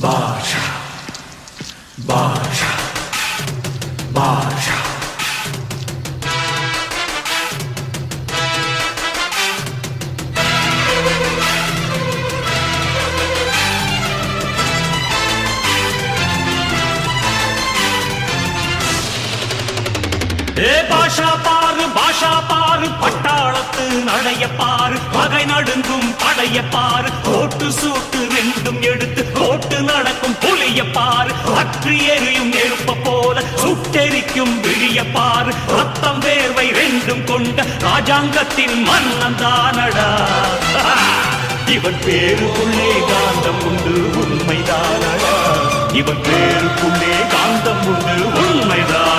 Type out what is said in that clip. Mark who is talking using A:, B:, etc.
A: பாஷா பாஷா பாஷா பாஷா பாரு பட்டாளத்து நடைய பாரு பகை நடுங்கும் படைய பாரு கோட்டு சூட்டு ரெண்டும் எடுத்து கோட்டு நடக்கும் புலிய பாரு அற்றி எரியும் நெருப்ப போல சுட்டெரிக்கும் விழிய பாரு ரத்தம் வேர்வை ரெண்டும் கொண்ட ராஜாங்கத்தின் மன்னன் தானடா இவன் பேருக்குள்ளே காந்தம் உண்டு உண்மைதானடா இவன் பேருக்குள்ளே காந்தம் உண்டு உண்மைதான்